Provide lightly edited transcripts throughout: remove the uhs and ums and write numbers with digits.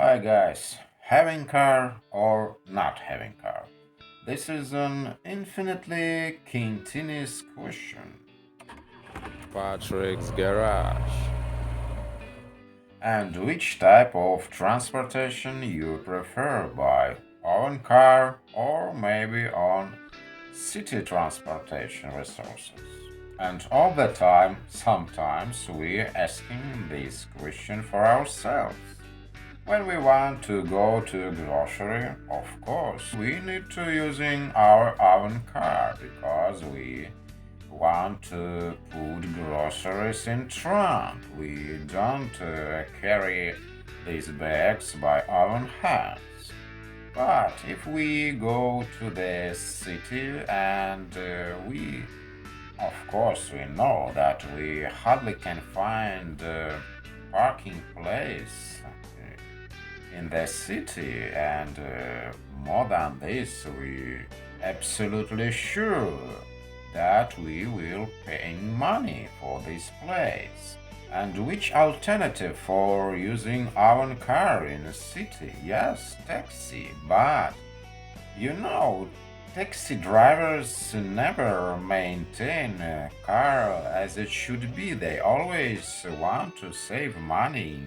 Hi guys, having car or not having car? This is an infinitely continuous question. Patrick's Garage. And which type of transportation you prefer by own car or maybe on city transportation resources? And all the time, sometimes we're asking this question for ourselves. When we want to go to grocery, of course, we need to using our own car because we want to put groceries in trunk. We don't carry these bags by our own hands. But if we go to the city and of course, we know that we hardly can find parking place in the city, and more than this, we absolutely sure that we will paying money for this place. And which alternative for using our car in a city? Yes, taxi, but you know, taxi drivers never maintain a car as it should be. They always want to save money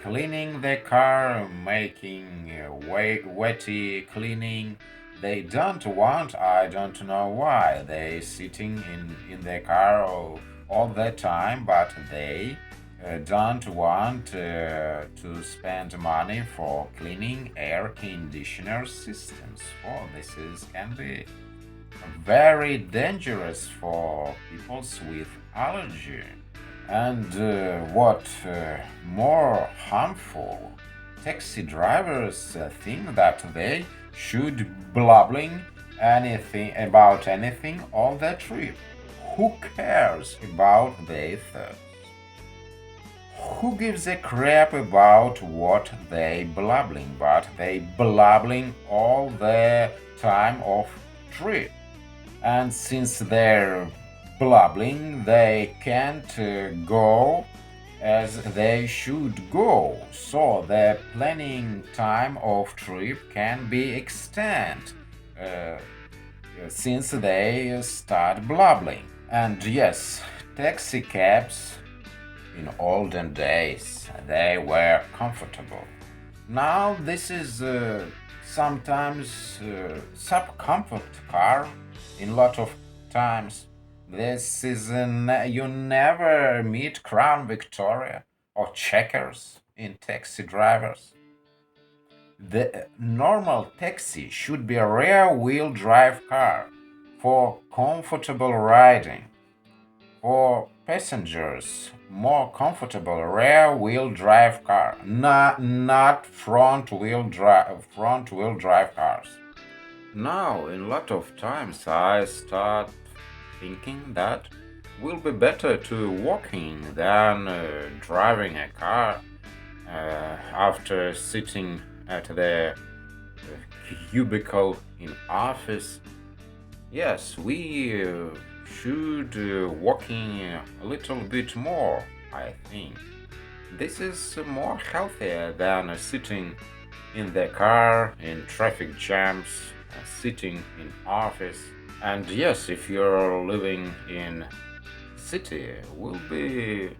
cleaning the car, making wetty cleaning. They don't want, I don't know why, they sitting in the car all the time, but they don't want to spend money for cleaning air conditioner systems. Oh, this is can be very dangerous for people with allergy. And what more harmful, taxi drivers think that they should blabbling anything about anything all the trip. Who cares about their thoughts? Who gives a crap about what they blabbling? But they blabbling all the time of trip. And since they're blabbling, they can't go as they should go. So the planning time of trip can be extended uh, since they start blabbling. And yes, taxi cabs in olden days they were comfortable. Now this is sometimes sub-comfort car in lot of times. This is you never meet Crown Victoria or Checkers in taxi drivers. The normal taxi should be a rear-wheel drive car for comfortable riding. For passengers, more comfortable rear-wheel drive car, not front-wheel drive cars. Now, in lot of times, I start thinking that will be better to walking than driving a car after sitting at the cubicle in office. Yes, we should walking a little bit more, I think. This is more healthier than sitting in the car in traffic jams, sitting in office. And yes, if you're living in city, will be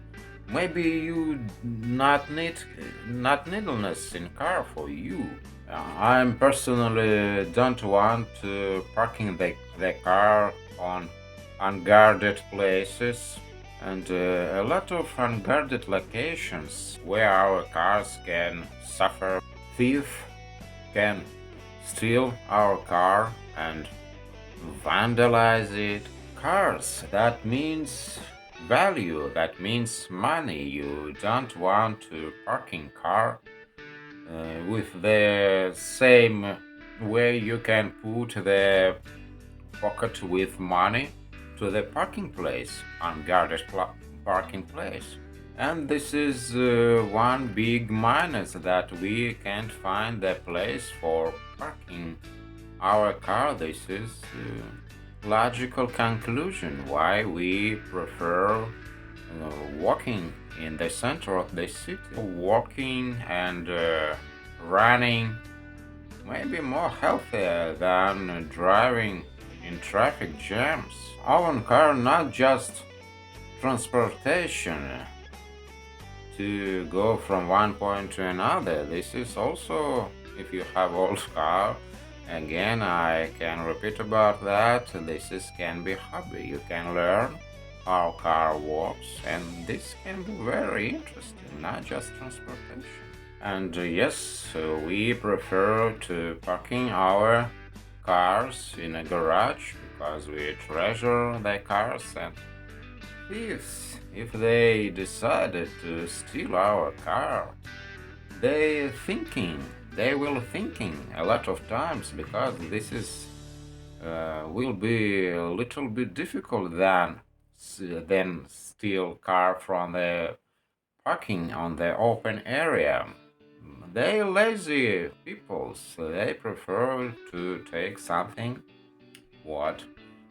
maybe you not needleness in car for you. I'm personally don't want parking the car on unguarded places and a lot of unguarded locations where our cars can suffer. Thief can steal our car and vandalize it. Cars, that means value, that means money. You don't want to parking car with the same way you can put the pocket with money to the parking place, unguarded parking place. And this is one big minus that we can't find the place for parking our car. This is logical conclusion why we prefer walking in the center of the city, walking and running may be more healthier than driving in traffic jams. Our car not just transportation to go from one point to another. This is also if you have old car. Again, I can repeat about that. This is can be hobby. You can learn how car works, and this can be very interesting, not just transportation. And yes, we prefer to parking our cars in a garage because we treasure the cars, and if they decided to steal our car, they will thinking a lot of times because this is will be a little bit difficult than steal car from the parking on the open area. They lazy people, so they prefer to take something what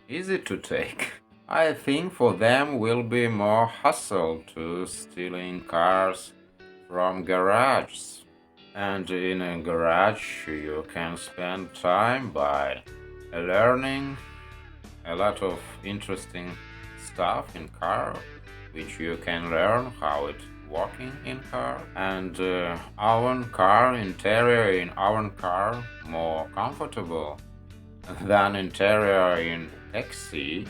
easy to take. I think for them will be more hassle to stealing cars from garages. And in a garage you can spend time by learning a lot of interesting stuff in car, which you can learn how it walking in car, and our car interior in our car more comfortable than interior in taxi.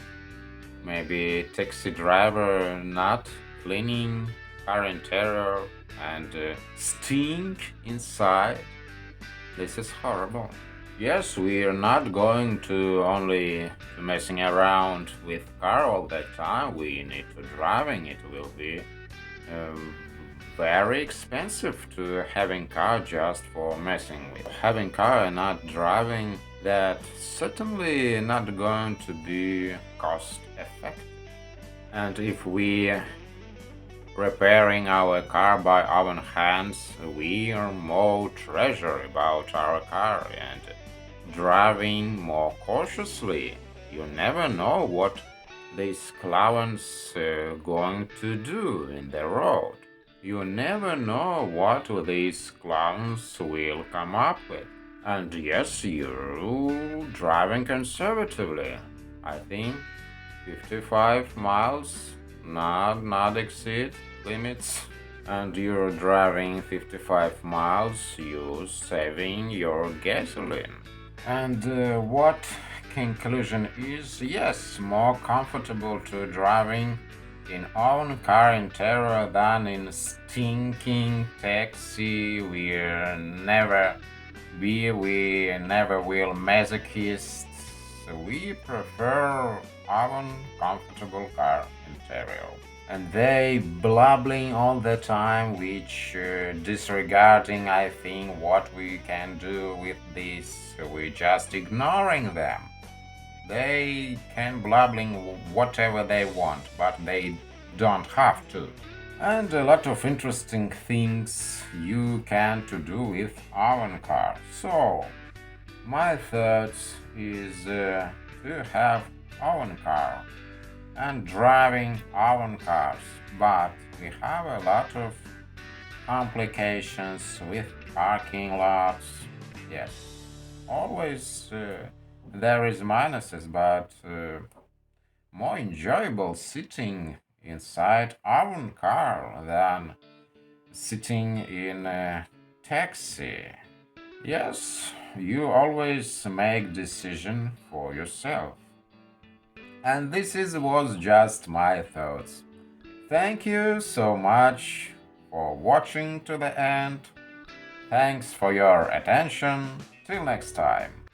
Maybe taxi driver not cleaning car interior and stink inside. This is horrible. Yes, we are not going to only messing around with car all the time. We need to driving. It will be um, very expensive to having car just for messing with. Having car and not driving, that certainly not going to be cost effective. And if we repairing our car by our hands, we are more treasure about our car and driving more cautiously. You never know what these clowns going to do in the road. You never know what these clowns will come up with. And yes, you're driving conservatively. I think 55 miles, not exceed limits. And you're driving 55 miles, you're saving your gasoline. And what conclusion is, yes, more comfortable to driving in own car interior than in stinking taxi. We never will masochists. So we prefer our comfortable car interior. And they blabbling all the time, which disregarding, I think, what we can do with this. We just ignoring them. They can blabbling whatever they want, but they don't have to. And a lot of interesting things you can to do with our car. So my thoughts is to have our car and driving our cars, but we have a lot of complications with parking lots. Yes, always there is minuses, but more enjoyable sitting inside our car than sitting in a taxi. Yes, you always make decision for yourself. And was just my thoughts. Thank you so much for watching to the end. Thanks for your attention. Till next time.